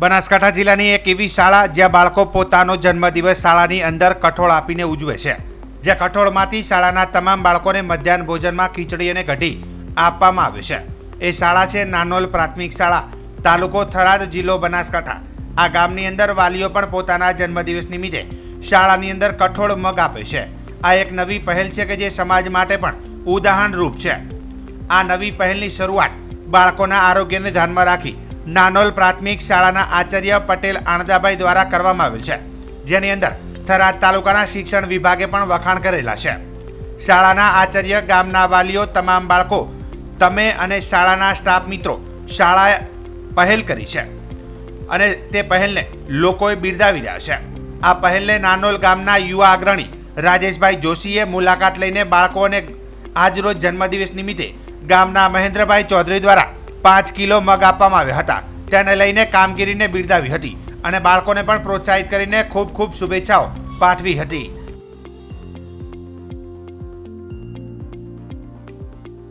બનાસકાંઠા જિલ્લાની એક એવી શાળા જ્યાં બાળકો પોતાનો જન્મદિવસ શાળાની અંદર કઠોળ આપીને ઉજવે છે। જે કઠોળમાંથી શાળાના તમામ બાળકોને મધ્યાહન ભોજનમાં ખીચડી અને કઢી આપવામાં આવે છે। એ શાળા છે નાનોલ પ્રાથમિક શાળા, તાલુકો થરાદ, જિલ્લો બનાસકાંઠા। આ ગામની અંદર વાલીઓ પણ પોતાના જન્મદિવસ નિમિત્તે શાળાની અંદર કઠોળ મગ આપે છે। આ એક નવી પહેલ છે કે જે સમાજ માટે પણ ઉદાહરણરૂપ છે। આ નવી પહેલની શરૂઆત બાળકોના આરોગ્યને ધ્યાનમાં રાખી નાનોલ પ્રાથમિક શાળાના આચાર્ય પટેલ આણદાભાઈ દ્વારા કરવામાં આવેલ છે, જેની અંદર થરાદ તાલુકાના શિક્ષણ વિભાગે પણ વખાણ કરેલા છે। શાળાના આચાર્ય, ગામના વાલીઓ, તમામ બાળકો, તમે અને શાળાના સ્ટાફ મિત્રો શાળાએ પહેલ કરી છે અને તે પહેલને લોકોએ બિરદાવી રહ્યા છે। આ પહેલને નાનોલ ગામના યુવા અગ્રણી રાજેશભાઈ જોશીએ મુલાકાત લઈને બાળકોને આજરોજ જન્મદિવસ નિમિત્તે ગામના મહેન્દ્રભાઈ ચૌધરી દ્વારા 5 કિલો મગ આપવામાં આવ્યા હતા। તેને લઈને કામગીરીને બિરદાવી હતી અને બાળકોને પણ પ્રોત્સાહિત કરીને ખૂબ ખૂબ શુભેચ્છાઓ પાઠવી હતી।